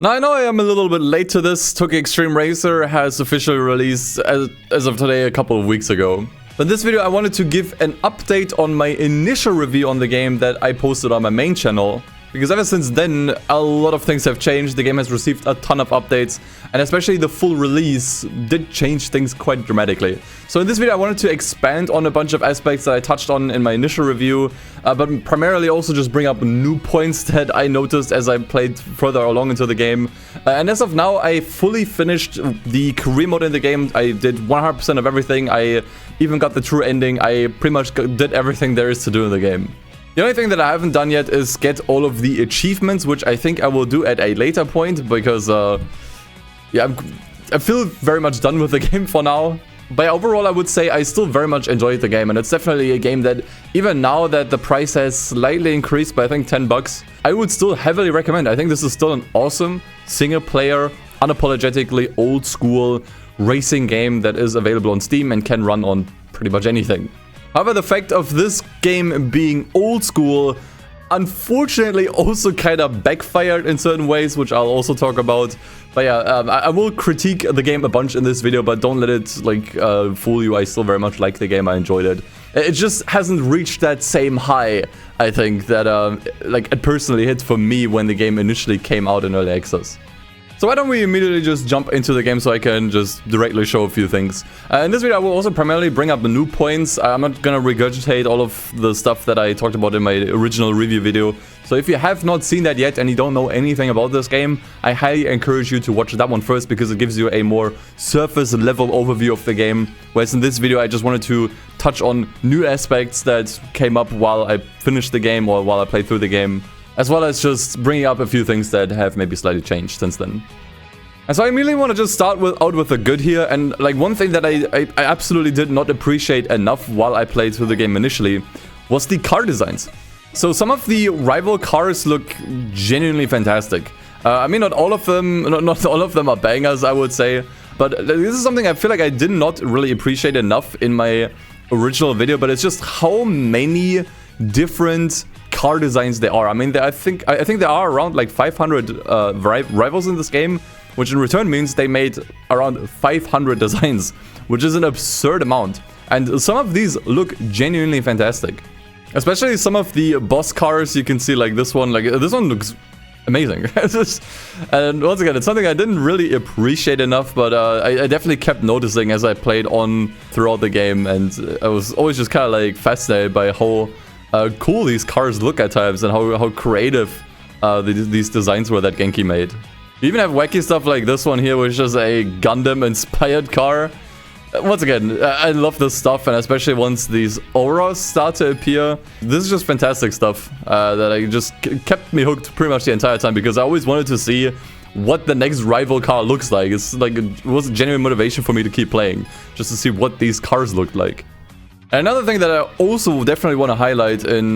Now, I know I am a little bit late to this. Tokyo Xtreme Racer has officially released as of today a couple of weeks ago. But in this video, I wanted to give an update on my initial review on the game that I posted on my main channel. Because ever since then, a lot of things have changed. The game has received a ton of updates, and especially the full release did change things quite dramatically. So in this video, I wanted to expand on a bunch of aspects that I touched on in my initial review, but primarily also just bring up new points that I noticed as I played further along into the game. And as of now, I fully finished the career mode in the game. I did 100% of everything. I even got the true ending. I pretty much did everything there is to do in the game. The only thing that I haven't done yet is get all of the achievements, which I think I will do at a later point, because, yeah, I feel very much done with the game for now. But overall, I would say I still very much enjoyed the game, and it's definitely a game that, even now that the price has slightly increased by, I think, 10 bucks, I would still heavily recommend. I think this is still an awesome, single-player, unapologetically old-school racing game that is available on Steam and can run on pretty much anything. However, the fact of this game being old school unfortunately also kind of backfired in certain ways, which I'll also talk about. But yeah, I will critique the game a bunch in this video, but don't let it like fool you. I still very much like the game. I enjoyed it. It just hasn't reached that same high, I think, that like it personally hit for me when the game initially came out in early access. So why don't we immediately just jump into the game so I can just directly show a few things. In this video, I will also primarily bring up the new points. I'm not gonna regurgitate all of the stuff that I talked about in my original review video. So if you have not seen that yet and you don't know anything about this game, I highly encourage you to watch that one first, because it gives you a more surface level overview of the game. Whereas in this video, I just wanted to touch on new aspects that came up while I finished the game or while I played through the game, as well as just bringing up a few things that have maybe slightly changed since then. And so I immediately want to just start out with the good here, and like one thing that I absolutely did not appreciate enough while I played through the game initially was the car designs. So some of the rival cars look genuinely fantastic. I mean, not all of them are bangers, I would say, but this is something I feel like I did not really appreciate enough in my original video, but it's just how many different car designs there are. I mean, I think there are around like 500 rivals in this game, which in return means they made around 500 designs, which is an absurd amount. And some of these look genuinely fantastic. Especially some of the boss cars, you can see like this one looks amazing. And once again, it's something I didn't really appreciate enough, but I definitely kept noticing as I played on throughout the game, and I was always just kind of like fascinated by how cool these cars look at times, and how creative these designs were that Genki made. You even have wacky stuff like this one here, which is a Gundam-inspired car. Once again, I love this stuff, and especially once these auras start to appear. This is just fantastic stuff that I just kept me hooked pretty much the entire time, because I always wanted to see what the next rival car looks like. It's like it was a genuine motivation for me to keep playing, just to see what these cars looked like. And another thing that I also definitely want to highlight in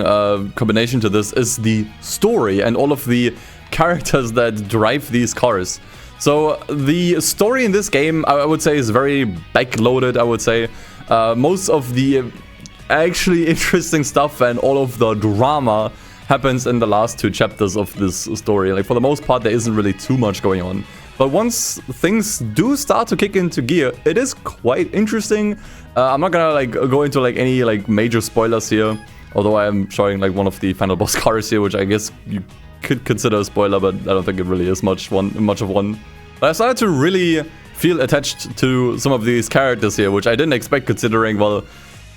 combination to this is the story and all of the characters that drive these cars. So the story in this game, I would say, is very backloaded, I would say. Most of the actually interesting stuff and all of the drama happens in the last 2 chapters of this story. Like, for the most part, there isn't really too much going on. But once things do start to kick into gear, it is quite interesting. I'm not gonna like go into like any like major spoilers here, although I am showing like one of the final boss cars here, which I guess you could consider a spoiler, but I don't think it really is much of one. But I started to really feel attached to some of these characters here, which I didn't expect, considering, well,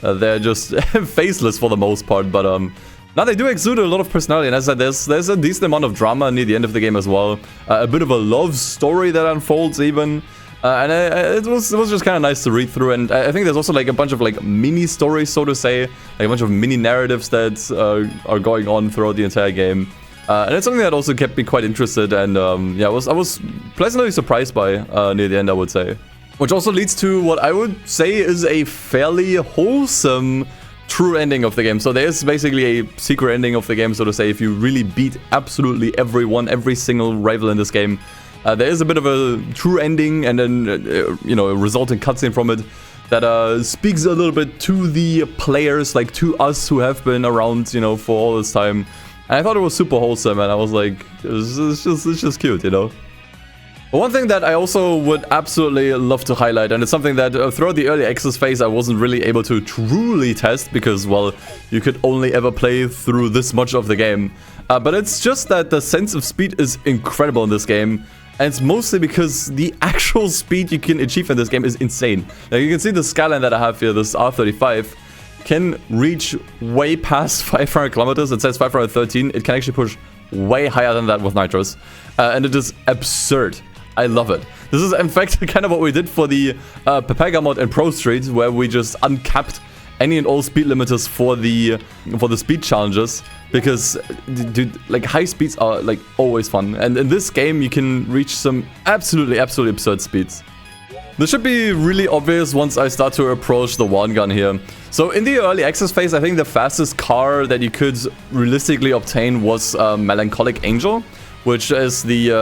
they're just faceless for the most part. But now they do exude a lot of personality, and as I said, there's a decent amount of drama near the end of the game as well. A bit of a love story that unfolds even. And it was just kind of nice to read through, and I think there's also like a bunch of like mini stories, so to say, like a bunch of mini narratives that are going on throughout the entire game. And it's something that also kept me quite interested, and yeah, I was pleasantly surprised by near the end, I would say. Which also leads to what I would say is a fairly wholesome true ending of the game. So there is basically a secret ending of the game, so to say. If you really beat absolutely every single rival in this game, there is a bit of a true ending, and then you know, a resulting cutscene from it that speaks a little bit to the players, like to us who have been around, you know, for all this time. And I thought it was super wholesome, and I was like, it's just cute, you know? One thing that I also would absolutely love to highlight, and it's something that throughout the early access phase I wasn't really able to truly test because, well, you could only ever play through this much of the game. But it's just that the sense of speed is incredible in this game, and it's mostly because the actual speed you can achieve in this game is insane. Now you can see the skyline that I have here, this R35, can reach way past 500 kilometers. It says 513. It can actually push way higher than that with nitros, and it is absurd. I love it. This is in fact kind of what we did for the Pepega mod in Pro Street, where we just uncapped any and all speed limiters for the speed challenges, because dude, like, high speeds are like always fun, and in this game you can reach some absolutely absurd speeds. This should be really obvious once I start to approach the one gun here. So in the early access phase, I think the fastest car that you could realistically obtain was Melancholic Angel, which is the,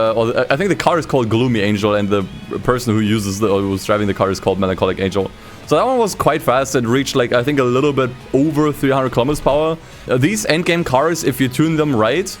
I think the car is called Gloomy Angel, and the person who uses or who's driving the car is called Melancholic Angel. So that one was quite fast. It reached, like, I think a little bit over 300 kilometers per hour. These endgame cars, if you tune them right,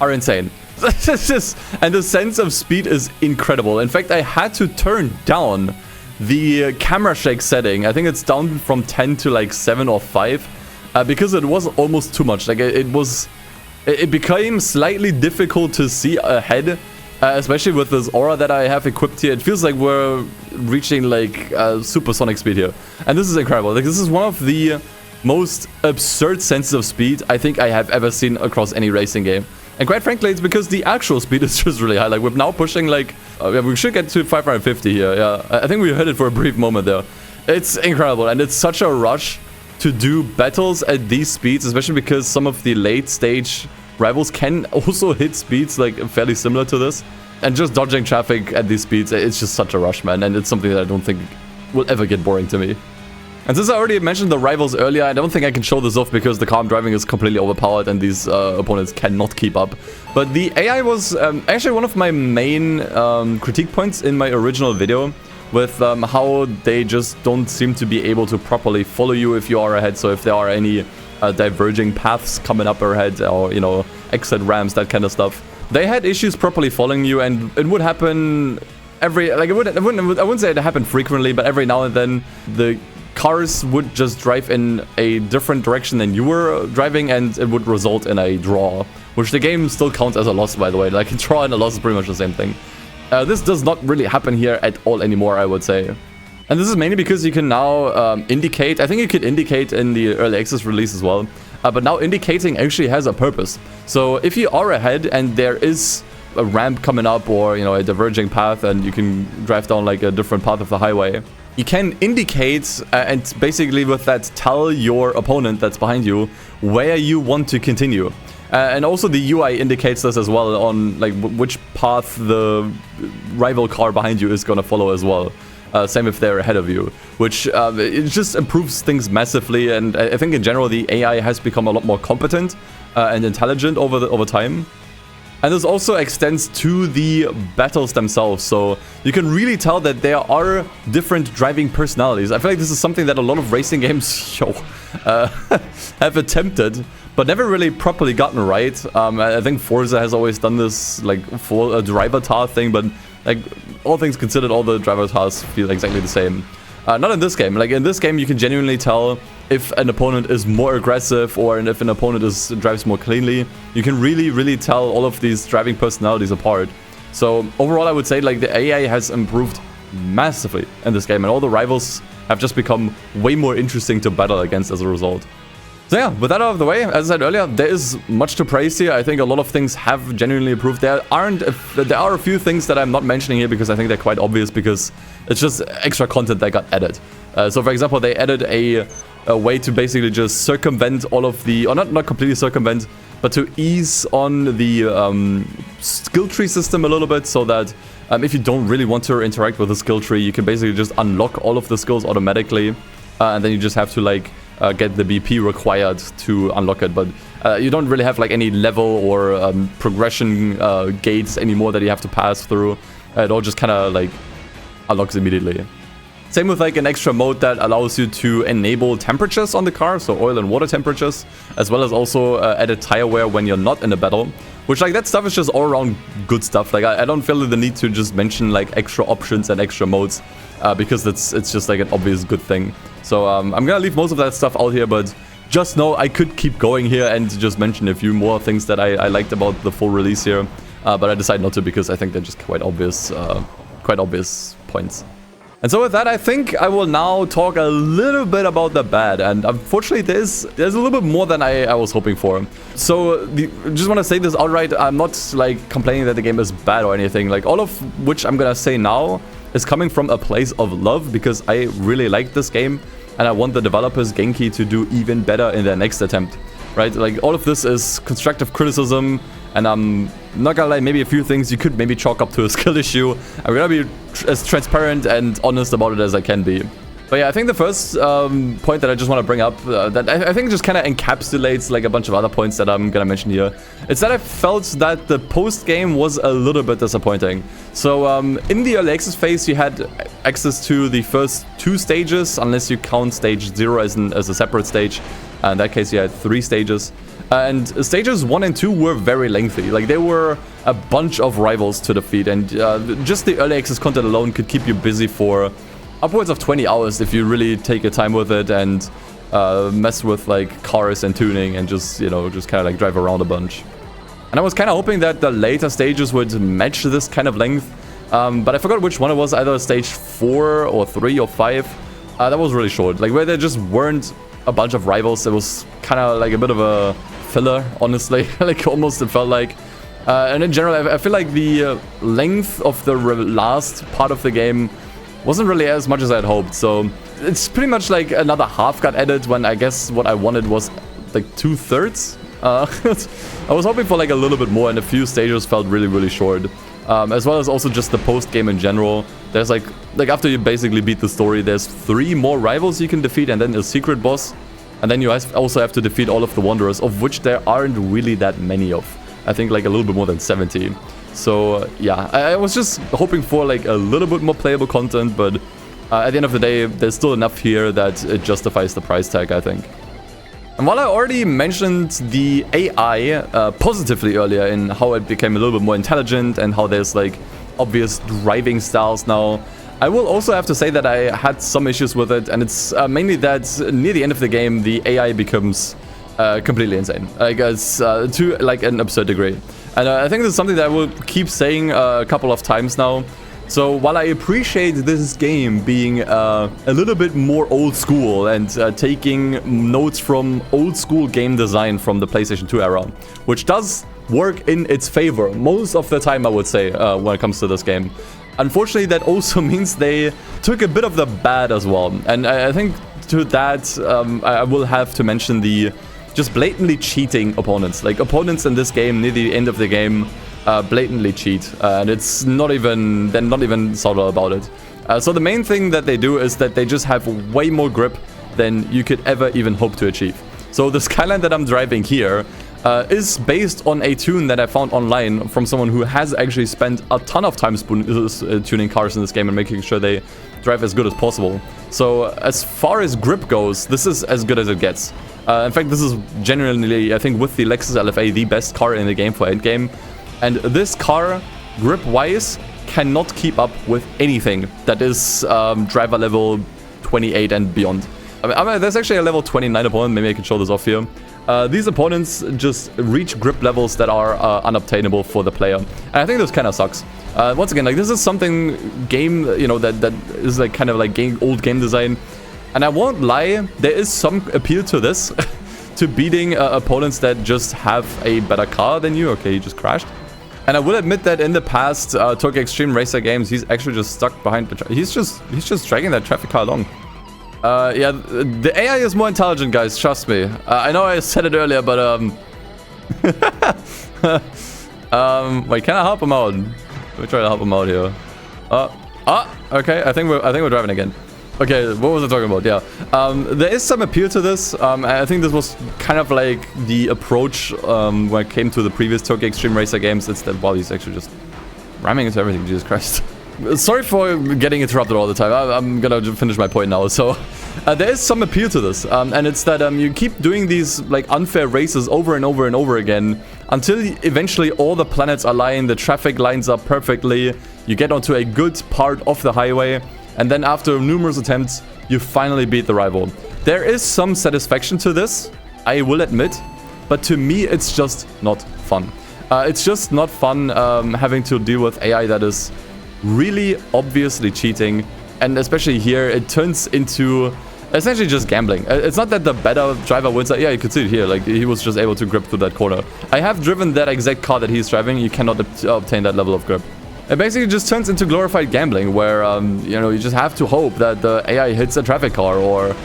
are insane. And the sense of speed is incredible. In fact, I had to turn down the camera shake setting. I think it's down from 10 to like 7 or 5, because it was almost too much. Like, it became slightly difficult to see ahead, especially with this aura that I have equipped here. It feels like we're reaching like supersonic speed here, and this is incredible. Like, this is one of the most absurd senses of speed I think I have ever seen across any racing game. And quite frankly, it's because the actual speed is just really high. Like, we're now pushing like we should get to 550 here. Yeah, I think we hit it for a brief moment there. It's incredible, and it's such a rush to do battles at these speeds, especially because some of the late stage rivals can also hit speeds like fairly similar to this, and just dodging traffic at these speeds, it's just such a rush, man, and it's something that I don't think will ever get boring to me. And since I already mentioned the rivals earlier, I don't think I can show this off because the car I'm driving is completely overpowered and these opponents cannot keep up. But the AI was actually one of my main critique points in my original video, with how they just don't seem to be able to properly follow you if you are ahead. So if there are any diverging paths coming up ahead, or, you know, exit ramps, that kind of stuff, they had issues properly following you, and it would happen every, like, I wouldn't say it happened frequently, but every now and then the cars would just drive in a different direction than you were driving, and it would result in a draw, which the game still counts as a loss, by the way. Like, a draw and a loss is pretty much the same thing. This does not really happen here at all anymore, I would say. And this is mainly because you can now indicate, I think you could indicate in the early access release as well, but now indicating actually has a purpose. So if you are ahead and there is a ramp coming up, or, you know, a diverging path, and you can drive down like a different path of the highway, you can indicate and basically with that tell your opponent that's behind you where you want to continue. And also the UI indicates this as well, on like which path the rival car behind you is going to follow as well. Same if they're ahead of you, which it just improves things massively. And I think in general the AI has become a lot more competent and intelligent over time. And this also extends to the battles themselves, so you can really tell that there are different driving personalities. I feel like this is something that a lot of racing games have attempted, but never really properly gotten right. I think Forza has always done this, like, full driver tar thing, but like, all things considered, all the driver tars feel exactly the same. Not in this game. Like, in this game, you can genuinely tell if an opponent is more aggressive, or if an opponent drives more cleanly. You can really tell all of these driving personalities apart. So overall, I would say, like, the AI has improved massively in this game, and all the rivals have just become way more interesting to battle against as a result. So yeah, with that out of the way, as I said earlier, there is much to praise here. I think a lot of things have genuinely improved. There are a few things that I'm not mentioning here because I think they're quite obvious, because it's just extra content that got added. So for example, they added a way to basically just circumvent all of the, or not completely circumvent, but to ease on the skill tree system a little bit, so that if you don't really want to interact with the skill tree, you can basically just unlock all of the skills automatically, and then you just have to, like, get the BP required to unlock it. But you don't really have like any level or progression gates anymore that you have to pass through. It all just kind of like unlocks immediately. Same with like an extra mode that allows you to enable temperatures on the car, so oil and water temperatures, as well as also added tire wear when you're not in a battle, Which, like, that stuff is just all around good stuff. Like, I don't feel the need to just mention, like, extra options and extra modes. Because it's just, like, an obvious good thing. So, I'm gonna leave most of that stuff out here, but just know I could keep going here and just mention a few more things that I liked about the full release here. But I decided not to because I think they're just quite obvious points. And so with that, I think I will now talk a little bit about the bad. And unfortunately, there's a little bit more than I was hoping for. So just want to say this outright. I'm not like complaining that the game is bad or anything. Like all of which I'm gonna say now is coming from a place of love because I really like this game and I want the developers Genki to do even better in their next attempt. Right? Like all of this is constructive criticism. And I'm not gonna lie, maybe a few things you could maybe chalk up to a skill issue. I'm gonna be as transparent and honest about it as I can be. But yeah, I think the first point that I just want to bring up, that I think just kind of encapsulates like a bunch of other points that I'm gonna mention here. It's that I felt that the post-game was a little bit disappointing. So in the early access phase, you had access to the first 2 stages, unless you count stage 0 as a separate stage. In that case, you had 3 stages. And stages 1 and 2 were very lengthy. Like, they were a bunch of rivals to defeat. And just the early access content alone could keep you busy for upwards of 20 hours if you really take your time with it and mess with, like, cars and tuning and just, you know, just kind of, like, drive around a bunch. And I was kind of hoping that the later stages would match this kind of length. But I forgot which one it was, either stage 4 or 3 or 5. That was really short. Like, where there just weren't a bunch of rivals. It was kind of like a bit of a filler, honestly. Like, almost it felt like. And in general, I feel like the length of the last part of the game wasn't really as much as I had hoped. So it's pretty much like another half got added when I guess what I wanted was like 2/3. I was hoping for like a little bit more, and a few stages felt really, really short. As well as also just the post-game in general. There's like after you basically beat the story, there's 3 more rivals you can defeat and then a secret boss. And then you also have to defeat all of the Wanderers, of which there aren't really that many of. I think like a little bit more than 70. So yeah, I was just hoping for like a little bit more playable content, but at the end of the day, there's still enough here that it justifies the price tag, I think. And while I already mentioned the AI positively earlier in how it became a little bit more intelligent and how there's like obvious driving styles now, I will also have to say that I had some issues with it, and it's mainly that near the end of the game, the AI becomes completely insane. Like it's to like an absurd degree. And I think this is something that I will keep saying a couple of times now. So while I appreciate this game being a little bit more old school and taking notes from old school game design from the PlayStation 2 era, which does work in its favor most of the time, I would say, when it comes to this game. Unfortunately, that also means they took a bit of the bad as well. And I think to that, I will have to mention the just blatantly cheating opponents. Like, opponents in this game, near the end of the game, blatantly cheat. And it's not even, they're not even subtle about it. So the main thing that they do is that they just have way more grip than you could ever even hope to achieve. So the Skyline that I'm driving here is based on a tune that I found online from someone who has actually spent a ton of time tuning cars in this game and making sure they drive as good as possible. So as far as grip goes, this is as good as it gets. In fact, this is genuinely, I think, with the Lexus LFA, the best car in the game for endgame. And this car, grip-wise, cannot keep up with anything that is driver level 28 and beyond. I mean, there's actually a level 29 opponent, maybe I can show this off here. These opponents just reach grip levels that are unobtainable for the player. And I think this kind of sucks. Once again, like, this is something game, you know, that is like kind of like old game design. And I won't lie, there is some appeal to this, to beating opponents that just have a better car than you. Okay, he just crashed. And I will admit that in the past Tokyo Xtreme Racer games, he's actually just stuck behind the he's just dragging that traffic car along. Yeah, the AI is more intelligent, guys, trust me. I know I said it earlier, but wait, can I help him out? Let me try to help him out here. Okay, I think we're driving again. Okay, what was I talking about? Yeah, there is some appeal to this. I think this was kind of like the approach when it came to the previous Tokyo Xtreme Racer games. It's that, wow, he's actually just ramming into everything, Jesus Christ. Sorry for getting interrupted all the time. I'm gonna finish my point now. So there is some appeal to this, and it's that you keep doing these like unfair races over and over and over again until eventually all the planets align, the traffic lines up perfectly, you get onto a good part of the highway, and then after numerous attempts, you finally beat the rival. There is some satisfaction to this, I will admit, but to me it's just not fun. It's just not fun having to deal with AI that is really obviously cheating, and especially here it turns into essentially just gambling. It's not that the better driver wins. Yeah, you could see it here, like he was just able to grip through that corner. I have driven that exact car that he's driving. You cannot obtain that level of grip. It basically just turns into glorified gambling where, you know, you just have to hope that the AI hits a traffic car or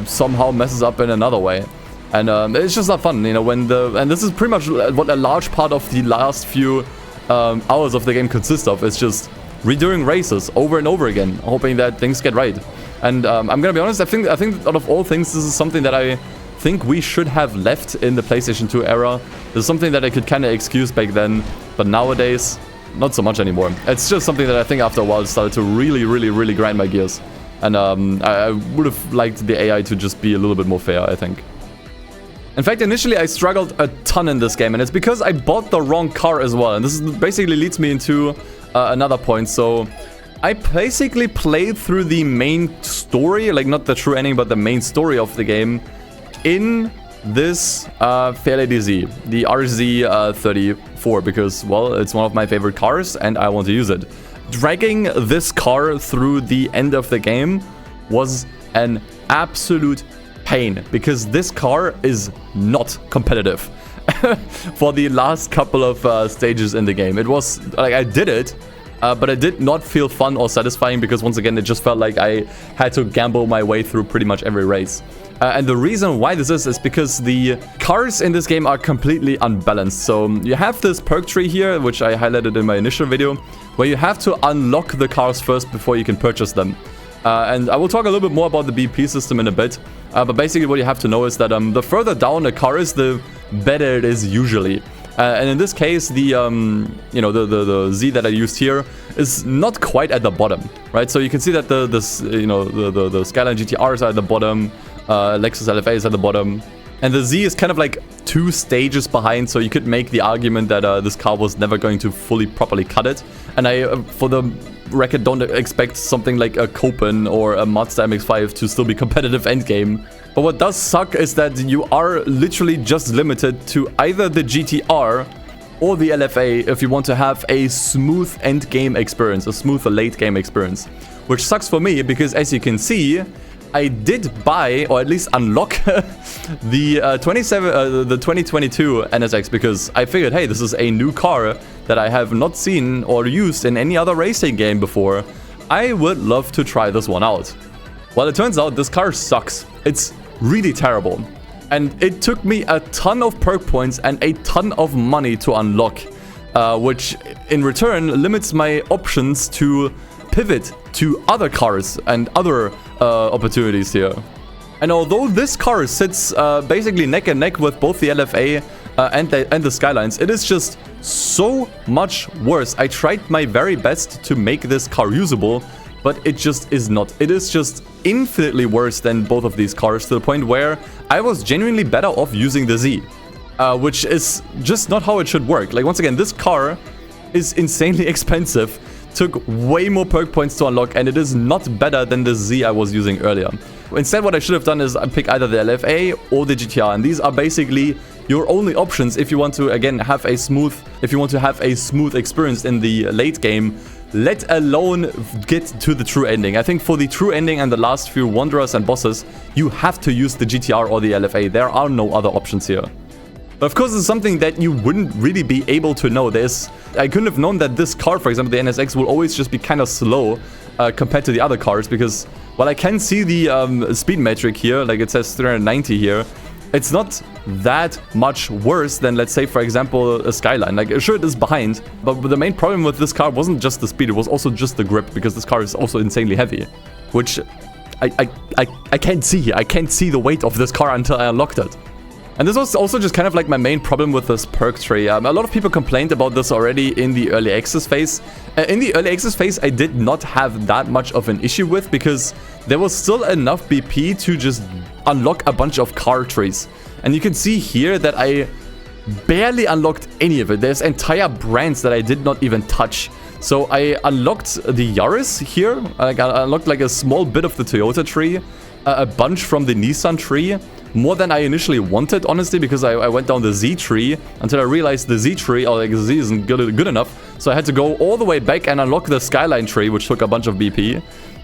somehow messes up in another way. And it's just not fun, you know, and this is pretty much what a large part of the last few hours of the game consists of. It's just redoing races over and over again, hoping that things get right. And I'm gonna be honest, I think out of all things, this is something that I think we should have left in the PlayStation 2 era. This is something that I could kind of excuse back then, but nowadays, not so much anymore. It's just something that I think after a while started to really grind my gears. And I would have liked the AI to just be a little bit more fair, I think. In fact, initially I struggled a ton in this game, and it's because I bought the wrong car as well. And this basically leads me into another point. So I basically played through the main story, like not the true ending, but the main story of the game in this Fair Lady Z, the RZ34, because, well, it's one of my favorite cars and I want to use it. Dragging this car through the end of the game was an absolute pain, because this car is not competitive for the last couple of stages in the game. It was like I did it, but it did not feel fun or satisfying, because once again it just felt like I had to gamble my way through pretty much every race. And the reason why this is because the cars in this game are completely unbalanced. So you have this perk tree here, which I highlighted in my initial video, where you have to unlock the cars first before you can purchase them. And I will talk a little bit more about the BP system in a bit. But basically what you have to know is that the further down a car is, the better it is usually. And in this case, the you know, the Z that I used here is not quite at the bottom, right? So you can see that the Skyline GTRs are at the bottom, Lexus LFA is at the bottom, and the Z is kind of like 2 stages behind. So you could make the argument that this car was never going to fully properly cut it. And I, for the record, don't expect something like a Copen or a Mazda MX-5 to still be competitive endgame. But what does suck is that you are literally just limited to either the GTR or the LFA if you want to have a smooth endgame experience, a smoother late game experience. Which sucks for me, because as you can see, I did buy, or at least unlock, the 2022 NSX, because I figured, hey, this is a new car that I have not seen or used in any other racing game before. I would love to try this one out. Well, it turns out this car sucks. It's really terrible. And it took me a ton of perk points and a ton of money to unlock, which in return limits my options to pivot to other cars and other opportunities here. And although this car sits basically neck and neck with both the LFA and the Skylines, it is just so much worse. I tried my very best to make this car usable, but it just is not. It is just infinitely worse than both of these cars, to the point where I was genuinely better off using the Z, which is just not how it should work. Like, once again, this car is insanely expensive, took way more perk points to unlock, and it is not better than the Z I was using earlier. Instead, what I should have done is pick either the LFA or the GTR, and these are basically your only options if you want to, again, have a smooth experience in the late game, let alone get to the true ending. I think for the true ending and the last few Wanderers and bosses, you have to use the GTR or the LFA. There are no other options here. But of course, it's something that you wouldn't really be able to know. I couldn't have known that this car, for example, the NSX, will always just be kind of slow compared to the other cars, because while I can see the speed metric here, like it says 390 here, it's not that much worse than, let's say, for example, a Skyline. Like, sure, it is behind, but the main problem with this car wasn't just the speed, it was also just the grip, because this car is also insanely heavy, which I can't see. I can't see the weight of this car until I unlocked it. And this was also just kind of like my main problem with this perk tree. A lot of people complained about this already in the early access phase. In the early access phase, I did not have that much of an issue with, because there was still enough BP to just unlock a bunch of car trees. And you can see here that I barely unlocked any of it. There's entire brands that I did not even touch. So I unlocked the Yaris here. I unlocked like a small bit of the Toyota tree, a bunch from the Nissan tree, more than I initially wanted, honestly, because I went down the Z tree until I realized the Z tree, or like the Z isn't good enough. So I had to go all the way back and unlock the Skyline tree, which took a bunch of BP.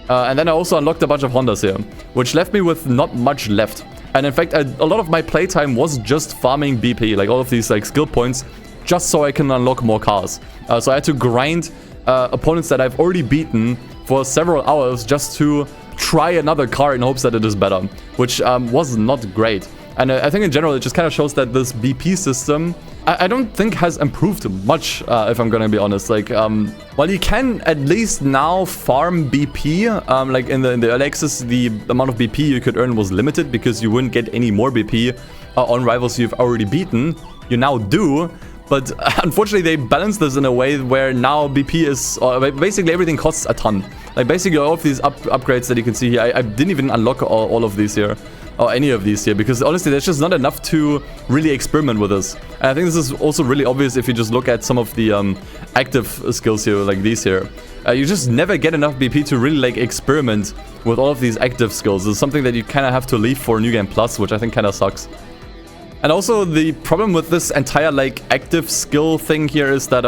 And then I also unlocked a bunch of Hondas here, which left me with not much left. And in fact, a lot of my playtime was just farming BP, like all of these like skill points, just so I can unlock more cars. So I had to grind opponents that I've already beaten for several hours just to try another car in hopes that it is better, which was not great. And I think in general it just kind of shows that this BP system, I don't think has improved much, if I'm gonna be honest. Like, while you can at least now farm BP, like in the early access, the amount of BP you could earn was limited because you wouldn't get any more BP on rivals you've already beaten. You now do. But unfortunately, they balance this in a way where now BP is... basically, everything costs a ton. Like, basically, all of these upgrades that you can see here, I didn't even unlock all of these here. Or any of these here. Because, honestly, there's just not enough to really experiment with this. And I think this is also really obvious if you just look at some of the active skills here, like these here. You just never get enough BP to really, like, experiment with all of these active skills. It's something that you kind of have to leave for New Game Plus, which I think kind of sucks. And also, the problem with this entire, like, active skill thing here is that,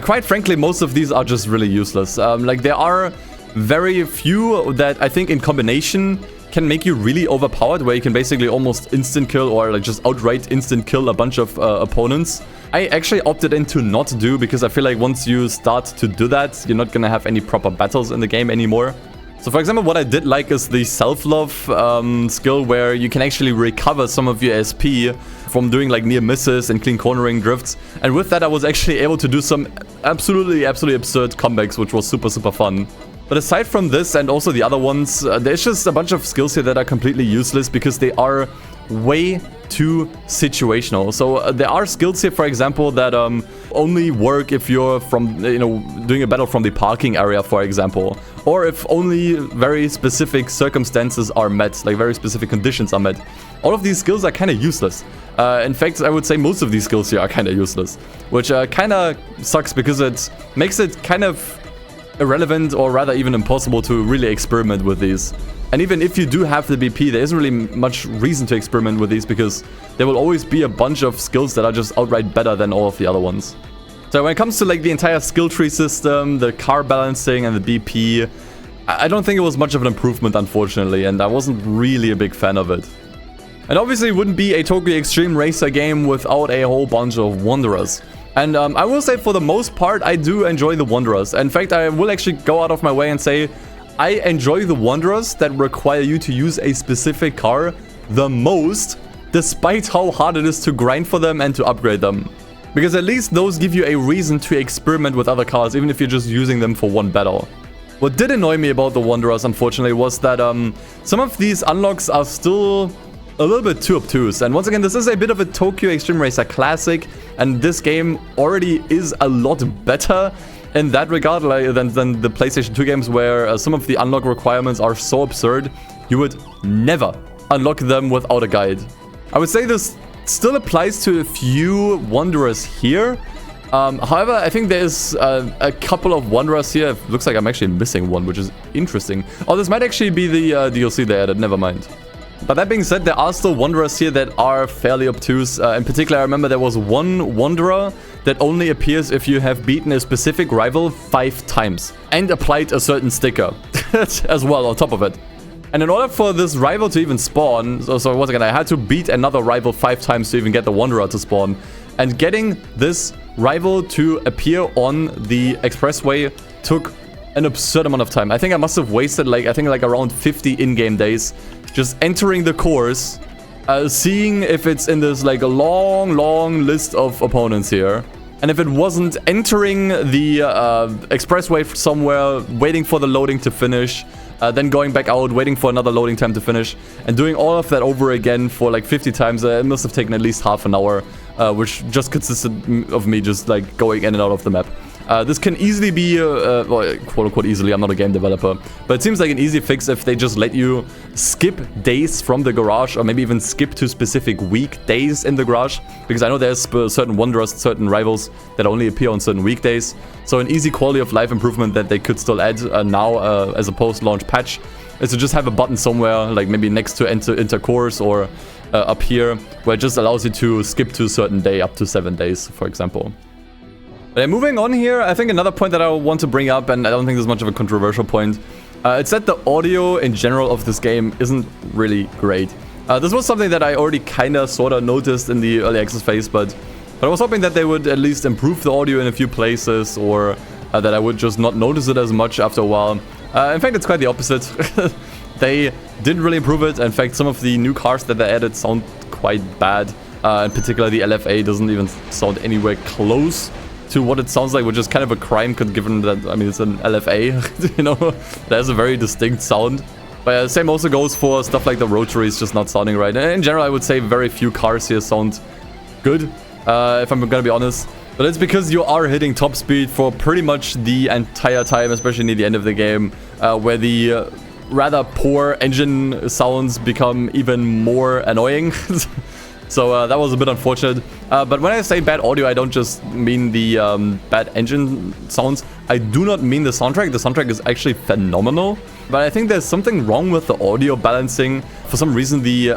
quite frankly, most of these are just really useless. Like, there are very few that I think in combination can make you really overpowered, where you can basically almost instant kill or, like, just outright instant kill a bunch of opponents. I actually opted in to not do, because I feel like once you start to do that, you're not gonna have any proper battles in the game anymore. So for example, what I did like is the self-love skill, where you can actually recover some of your SP from doing like near misses and clean cornering drifts. And with that, I was actually able to do some absolutely absurd comebacks, which was super fun. But aside from this and also the other ones, there's just a bunch of skills here that are completely useless because they are way too situational. So there are skills here, for example, that only work if you're from, doing a battle from the parking area, for example. Or if only very specific circumstances are met, like very specific conditions are met. All of these skills are kind of useless. In fact, I would say most of these skills here are kind of useless. Which kind of sucks because it makes it kind of irrelevant, or rather even impossible, to really experiment with these. And even if you do have the BP, there isn't really much reason to experiment with these, because there will always be a bunch of skills that are just outright better than all of the other ones. So when it comes to like the entire skill tree system, the car balancing and the BP, I don't think it was much of an improvement, unfortunately, and I wasn't really a big fan of it. And obviously it wouldn't be a Tokyo Xtreme Racer game without a whole bunch of Wanderers. And I will say, for the most part, I do enjoy the Wanderers. In fact, I will actually go out of my way and say I enjoy the Wanderers that require you to use a specific car the most, despite how hard it is to grind for them and to upgrade them. Because at least those give you a reason to experiment with other cars, even if you're just using them for one battle. What did annoy me about the Wanderers, unfortunately, was that some of these unlocks are still a little bit too obtuse. And once again, this is a bit of a Tokyo Xtreme Racer classic, and this game already is a lot better in that regard than the PlayStation 2 games, where some of the unlock requirements are so absurd, you would never unlock them without a guide. I would say this still applies to a few Wanderers here. However, I think there's a couple of Wanderers here. It looks like I'm actually missing one, which is interesting. Oh, this might actually be the DLC they added, never mind. But that being said, there are still Wanderers here that are fairly obtuse. In particular, I remember there was one Wanderer that only appears if you have beaten a specific rival 5 times and applied a certain sticker as well on top of it. And in order for this rival to even spawn, so once again, I had to beat another rival 5 times to even get the Wanderer to spawn. And getting this rival to appear on the expressway took an absurd amount of time. I think I must have wasted like around 50 in-game days just entering the course, seeing if it's in this like a long list of opponents here. And if it wasn't, entering the expressway somewhere, waiting for the loading to finish, then going back out, waiting for another loading time to finish, and doing all of that over again for like 50 times. It must have taken at least half an hour, which just consisted of me just like going in and out of the map. This can easily be, well, quote-unquote easily, I'm not a game developer, but it seems like an easy fix if they just let you skip days from the garage, or maybe even skip to specific weekdays in the garage, because I know there's certain Wanderers, certain rivals that only appear on certain weekdays. So an easy quality of life improvement that they could still add now as a post-launch patch is to just have a button somewhere, like maybe next to intercourse or up here, where it just allows you to skip to a certain day, up to 7 days, for example. But moving on here, I think another point that I want to bring up, and I don't think there's much of a controversial point, it's that the audio in general of this game isn't really great. This was something that I already kinda sorta noticed in the early access phase, but I was hoping that they would at least improve the audio in a few places, or that I would just not notice it as much after a while. In fact, it's quite the opposite. They didn't really improve it. In fact, some of the new cars that they added sound quite bad. In particular, the LFA doesn't even sound anywhere close to what it sounds like, which is kind of a crime, given that, I mean, it's an LFA, you know, it has a very distinct sound. But same also goes for stuff like the rotaries just not sounding right. And in general, I would say very few cars here sound good, if I'm gonna be honest. But it's because you are hitting top speed for pretty much the entire time, especially near the end of the game, where the rather poor engine sounds become even more annoying. So that was a bit unfortunate. But when I say bad audio, I don't just mean the bad engine sounds. I do not mean the soundtrack. The soundtrack is actually phenomenal. But I think there's something wrong with the audio balancing. For some reason, the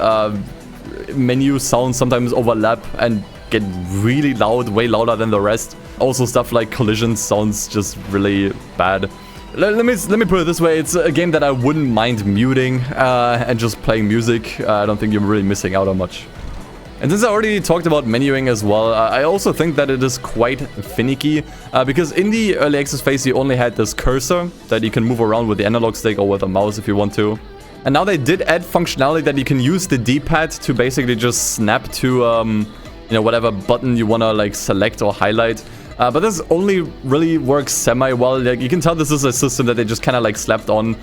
menu sounds sometimes overlap and get really loud, way louder than the rest. Also, stuff like collisions sounds just really bad. Let me put it this way, it's a game that I wouldn't mind muting and just playing music. I don't think you're really missing out on much. And since I already talked about menuing as well, I also think that it is quite finicky, because in the early access phase you only had this cursor that you can move around with the analog stick or with a mouse if you want to. And now they did add functionality that you can use the D-pad to basically just snap to, you know, whatever button you want to like select or highlight. But this only really works semi-well. Like, you can tell this is a system that they just kind of like slapped on,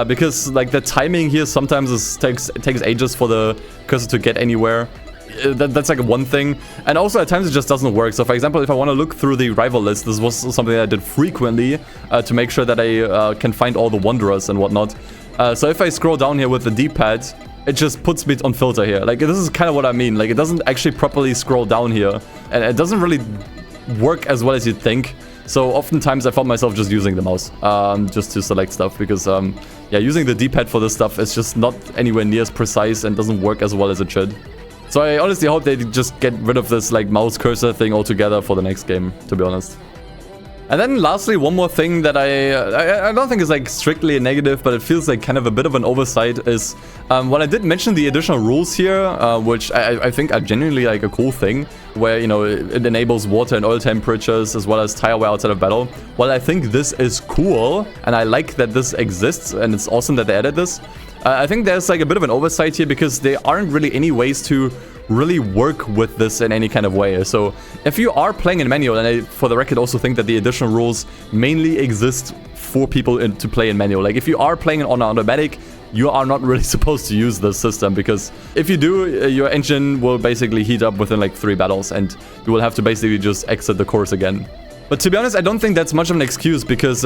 because like the timing here sometimes takes ages for the cursor to get anywhere. That's like one thing. And also at times it just doesn't work. So for example, if I want to look through the rival list, this was something that I did frequently to make sure that I can find all the Wanderers and whatnot. So if I scroll down here with the D-pad, it just puts me on filter here. Like, this is kind of what I mean. Like, it doesn't actually properly scroll down here, and it doesn't really work as well as you'd think. So oftentimes I found myself just using the mouse just to select stuff, because yeah, using the D-pad for this stuff is just not anywhere near as precise and doesn't work as well as it should. So I honestly hope they just get rid of this like mouse cursor thing altogether for the next game, to be honest. And then lastly, one more thing that I don't think is like strictly a negative, but it feels like kind of a bit of an oversight, is when I did mention the additional rules here, which I think are genuinely like a cool thing, where, you know, it enables water and oil temperatures as well as tire wear outside of battle. Well, I think this is cool, and I like that this exists, and it's awesome that they added this. I think there's like a bit of an oversight here, because there aren't really any ways to really work with this in any kind of way. So if you are playing in manual, and I, for the record, also think that the additional rules mainly exist for people to play in manual. Like, if you are playing on automatic, you are not really supposed to use this system, because if you do, your engine will basically heat up within like 3 battles, and you will have to basically just exit the course again. But to be honest, I don't think that's much of an excuse, because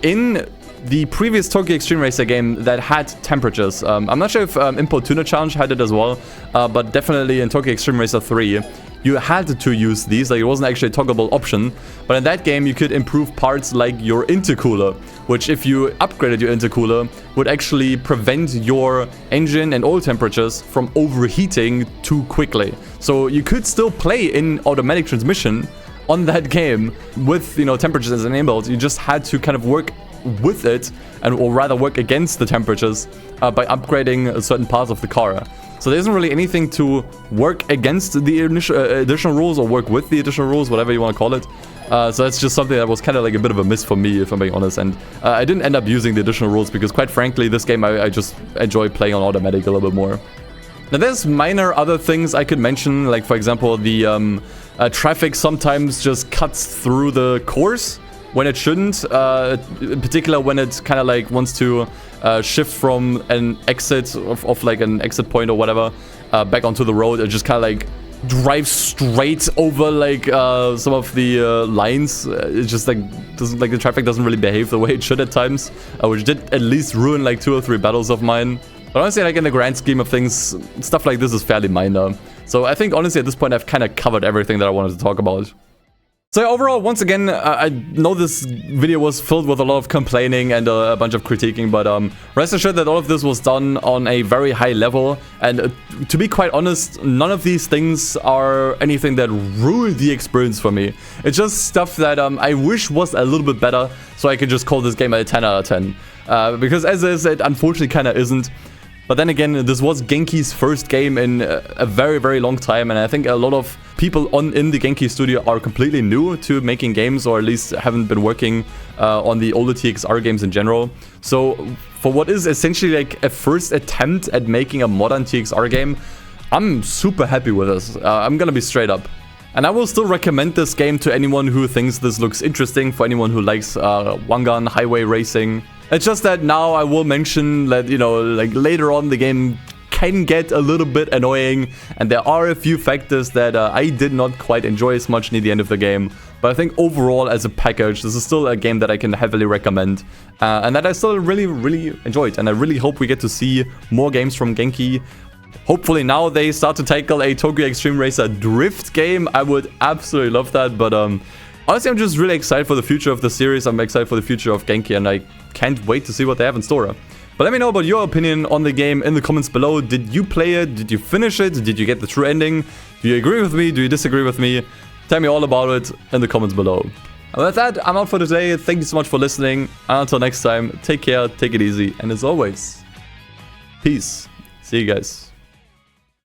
in the previous Tokyo Xtreme Racer game that had temperatures, I'm not sure if Import Tuner Challenge had it as well, but definitely in Tokyo Xtreme Racer 3, you had to use these. Like, it wasn't actually a toggleable option, but in that game you could improve parts like your intercooler, which if you upgraded your intercooler would actually prevent your engine and oil temperatures from overheating too quickly. So you could still play in automatic transmission on that game with, you know, temperatures enabled. You just had to kind of work with it, or rather work against the temperatures by upgrading certain parts of the car. So there isn't really anything to work against the additional rules, or work with the additional rules, whatever you want to call it. So that's just something that was kind of like a bit of a miss for me, if I'm being honest. And I didn't end up using the additional rules, because quite frankly, this game I just enjoy playing on automatic a little bit more. Now there's minor other things I could mention, like for example the traffic sometimes just cuts through the course when it shouldn't, in particular when it kind of like wants to shift from an exit of like an exit point or whatever back onto the road. It just kind of like drive straight over like some of the lines. It's just like the traffic doesn't really behave the way it should at times, which did at least ruin like 2 or 3 battles of mine. But honestly, like in the grand scheme of things, stuff like this is fairly minor. So I think honestly at this point I've kind of covered everything that I wanted to talk about. So overall, once again, I know this video was filled with a lot of complaining and a bunch of critiquing, but rest assured that all of this was done on a very high level. And to be quite honest, none of these things are anything that ruined the experience for me. It's just stuff that I wish was a little bit better, so I could just call this game a 10 out of 10. Because as I said, unfortunately kind of isn't. But then again, this was Genki's first game in a very, very long time, and I think a lot of people in the Genki studio are completely new to making games, or at least haven't been working on the older TXR games in general. So for what is essentially like a first attempt at making a modern TXR game, I'm super happy with this. I'm gonna be straight up. And I will still recommend this game to anyone who thinks this looks interesting, for anyone who likes one-gun highway racing. It's just that now I will mention that, you know, like later on the game can get a little bit annoying, and there are a few factors that I did not quite enjoy as much near the end of the game. But I think overall as a package, this is still a game that I can heavily recommend, and that I still really, really enjoyed. And I really hope we get to see more games from Genki. Hopefully now they start to tackle a Tokyo Xtreme Racer drift game. I would absolutely love that, but honestly, I'm just really excited for the future of the series. I'm excited for the future of Genki, and I can't wait to see what they have in store. But let me know about your opinion on the game in the comments below. Did you play it? Did you finish it? Did you get the true ending? Do you agree with me? Do you disagree with me? Tell me all about it in the comments below. And with that, I'm out for today. Thank you so much for listening. And until next time, take care, take it easy, and as always, peace. See you guys.